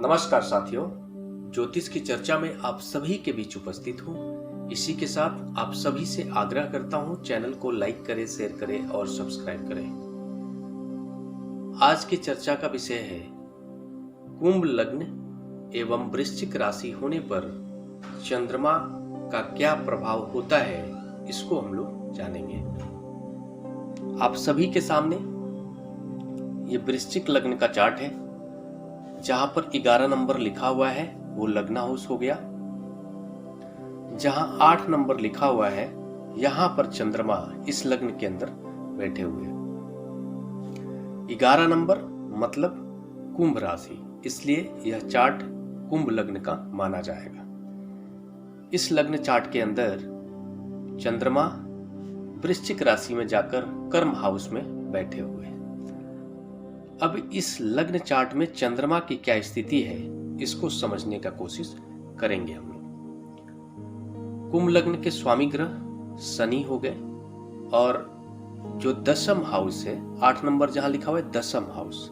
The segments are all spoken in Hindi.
नमस्कार साथियों, ज्योतिष की चर्चा में आप सभी के बीच उपस्थित हूँ। इसी के साथ आप सभी से आग्रह करता हूँ, चैनल को लाइक करें, शेयर करें और सब्सक्राइब करें। आज की चर्चा का विषय है कुंभ लग्न एवं वृश्चिक राशि होने पर चंद्रमा का क्या प्रभाव होता है, इसको हम लोग जानेंगे। आप सभी के सामने ये वृश्चिक लग्न का चार्ट है। जहां पर 11 नंबर लिखा हुआ है वो लग्न हाउस हो गया। जहां 8 नंबर लिखा हुआ है यहां पर चंद्रमा इस लग्न के अंदर बैठे हुए हैं। 11 नंबर मतलब कुंभ राशि, इसलिए यह चार्ट कुंभ लग्न का माना जाएगा। इस लग्न चार्ट के अंदर चंद्रमा वृश्चिक राशि में जाकर कर्म हाउस में बैठे हुए हैं। अब इस लग्न चार्ट में चंद्रमा की क्या स्थिति है, इसको समझने का कोशिश करेंगे हम लोग। कुंभ लग्न के स्वामी ग्रह शनि हो गए और जो दशम हाउस है, 8 नंबर जहां लिखा हुआ है दशम हाउस,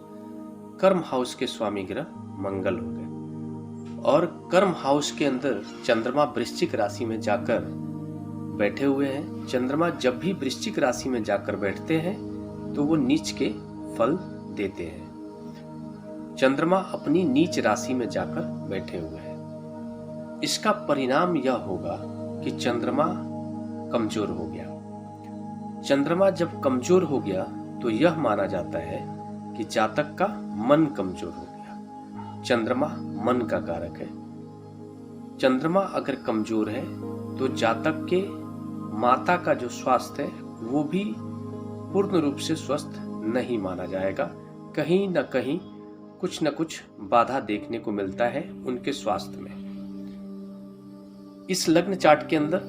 कर्म हाउस के स्वामी ग्रह मंगल हो गए। और कर्म हाउस के अंदर चंद्रमा वृश्चिक राशि में जाकर बैठे हुए हैं। चंद्रमा जब भी वृश्चिक राशि में जाकर बैठते हैं तो वो नीच के फल देते हैं। चंद्रमा अपनी नीच राशि में जाकर बैठे हुए हैं। इसका परिणाम यह होगा कि चंद्रमा कमजोर हो गया। चंद्रमा जब कमजोर हो गया तो यह माना जाता है कि जातक का मन कमजोर हो गया। चंद्रमा मन का कारक है। चंद्रमा अगर कमजोर है तो जातक के माता का जो स्वास्थ्य है वो भी पूर्ण रूप से स्वस्थ नहीं माना जाएगा। कहीं न कहीं कुछ न कुछ बाधा देखने को मिलता है उनके स्वास्थ्य में। इस लग्न चार्ट के अंदर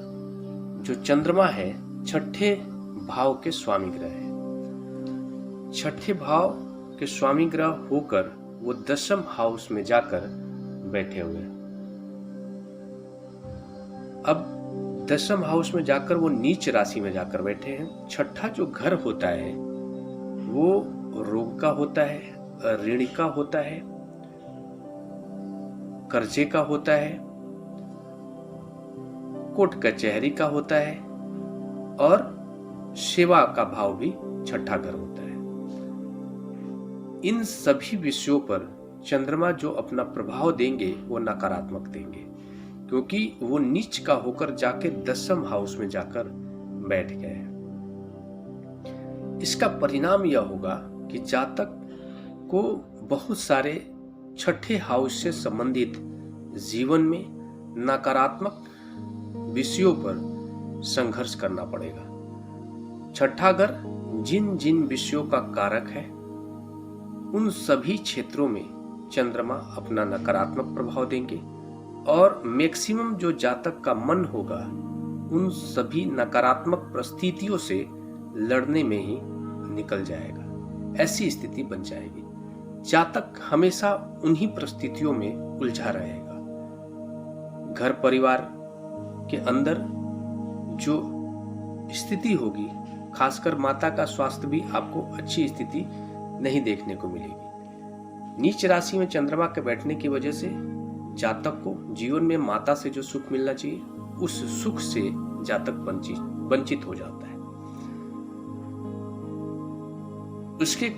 जो चंद्रमा है छठे भाव के स्वामी ग्रह है। छठे भाव के स्वामी ग्रह होकर वो दशम हाउस में जाकर बैठे हुए हैं। अब दशम हाउस में जाकर वो नीच राशि में जाकर बैठे हैं। छठा जो घर होता है वो रोग का होता है, ऋण का होता है, कर्जे का होता है, कोर्ट कचहरी का होता है और सेवा का भाव भी छठा घर होता है। इन सभी विषयों पर चंद्रमा जो अपना प्रभाव देंगे वो नकारात्मक देंगे, क्योंकि वो नीच का होकर जाके दशम हाउस में जाकर बैठ गए हैं। इसका परिणाम यह होगा कि जातक को बहुत सारे छठे हाउस से संबंधित जीवन में नकारात्मक विषयों पर संघर्ष करना पड़ेगा। छठा घर जिन जिन विषयों का कारक है उन सभी क्षेत्रों में चंद्रमा अपना नकारात्मक प्रभाव देंगे और मैक्सिमम जो जातक का मन होगा उन सभी नकारात्मक परिस्थितियों से लड़ने में ही निकल जाएगा। ऐसी स्थिति बन जाएगी। जातक हमेशा उन्हीं परिस्थितियों में उलझा रहेगा। घर परिवार के अंदर जो स्थिति होगी, खासकर माता का स्वास्थ्य भी आपको अच्छी स्थिति नहीं देखने को मिलेगी। नीच राशि में चंद्रमा के बैठने की वजह से जातक को जीवन में माता से जो सुख मिलना चाहिए उस सुख से जातक वंचित हो जाता है। उसके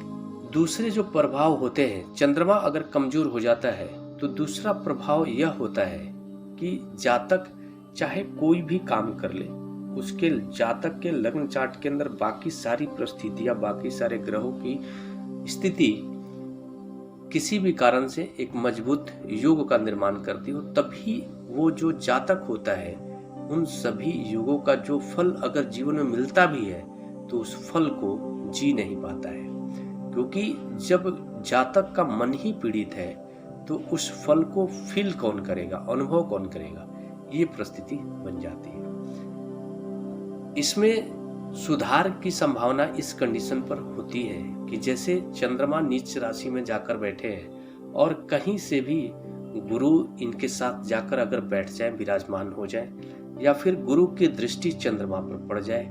दूसरे जो प्रभाव होते हैं, चंद्रमा अगर कमजोर हो जाता है तो दूसरा प्रभाव यह होता है कि जातक चाहे कोई भी काम कर ले, उसके जातक के लग्न चार्ट के अंदर बाकी सारी परिस्थितियां, बाकी सारे ग्रहों की स्थिति किसी भी कारण से एक मजबूत योग का निर्माण करती हो, तभी वो जो जातक होता है उन सभी युगों का जो फल अगर जीवन में मिलता भी है तो उस फल को जी नहीं पाता है। क्योंकि जब जातक का मन ही पीड़ित है तो उस फल को फील कौन करेगा, अनुभव कौन करेगा, ये परिस्थिति बन जाती है। इसमें सुधार की संभावना इस कंडीशन पर होती है कि जैसे चंद्रमा नीच राशि में जाकर बैठे हैं और कहीं से भी गुरु इनके साथ जाकर अगर बैठ जाए, विराजमान हो जाए, या फिर गुरु की दृष्टि चंद्रमा पर पड़ जाए,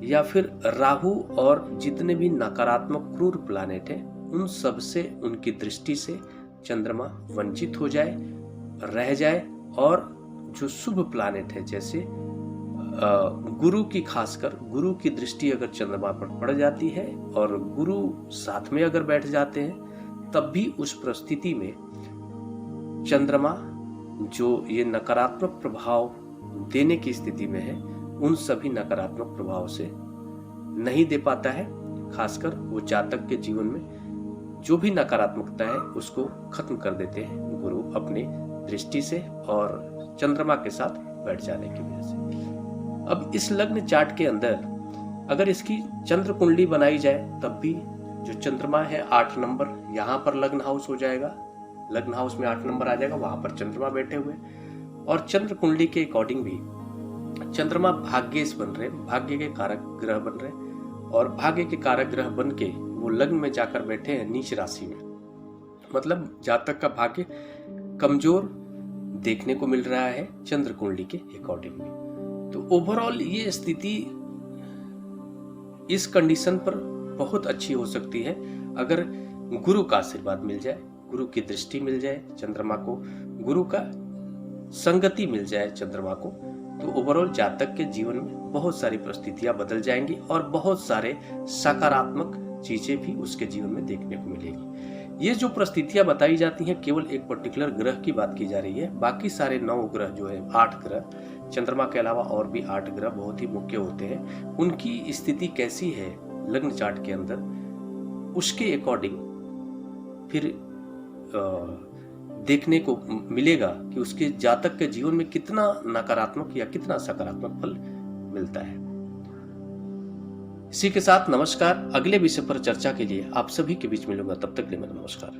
या फिर राहु और जितने भी नकारात्मक क्रूर प्लानेट हैं उन सब से उनकी दृष्टि से चंद्रमा वंचित हो जाए, रह जाए, और जो शुभ प्लानेट है जैसे गुरु की, खासकर गुरु की दृष्टि अगर चंद्रमा पर पड़ जाती है और गुरु साथ में अगर बैठ जाते हैं, तब भी उस परिस्थिति में चंद्रमा जो ये नकारात्मक प्रभाव देने की स्थिति में है, उन सभी नकारात्मक प्रभाव से नहीं दे पाता है। खासकर वो जातक के जीवन में जो भी नकारात्मकता है उसको खत्म कर देते हैं गुरु अपनी दृष्टि से और चंद्रमा के साथ बैठ जाने की वजह से। अब इस लग्न चार्ट के अंदर अगर इसकी चंद्र कुंडली बनाई जाए, तब भी जो चंद्रमा है 8 नंबर यहाँ पर लग्न हाउस हो जाएगा, लग्न हाउस में 8 नंबर आ जाएगा, वहां पर चंद्रमा बैठे हुए, और चंद्र कुंडली के अकॉर्डिंग भी चंद्रमा भाग्येश बन रहे, भाग्य के कारक ग्रह बन रहे, और भाग्य के कारक ग्रह बन के वो लग्न में जाकर बैठे हैं नीच राशि में। मतलब जातक का भाग्य कमजोर देखने को मिल रहा है चंद्र कुंडली के अकॉर्डिंग में। तो ओवरऑल ये स्थिति इस कंडीशन पर बहुत अच्छी हो सकती है अगर गुरु का आशीर्वाद मिल जाए, गुरु की दृष्टि मिल जाए चंद्रमा को, गुरु का संगति मिल जाए चंद्रमा को, तो ओवरऑल जातक के जीवन में बहुत सारी परिस्थितियां बदल जाएंगी और बहुत सारे सकारात्मक चीजें भी उसके जीवन में देखने को मिलेगी। ये जो परिस्थितियां बताई जाती हैं केवल एक पर्टिकुलर ग्रह की बात की जा रही है, बाकी सारे 9 ग्रह जो है, 8 ग्रह, चंद्रमा के अलावा और भी 8 ग्रह बहुत ही मुख्य होते हैं, उनकी स्थिति कैसी है लग्न चार्ट के अंदर, उसके अकॉर्डिंग फिर देखने को मिलेगा कि उसके जातक के जीवन में कितना नकारात्मक या कितना सकारात्मक फल मिलता है। इसी के साथ नमस्कार। अगले विषय पर चर्चा के लिए आप सभी के बीच मिलूंगा, तब तक के लिए नमस्कार।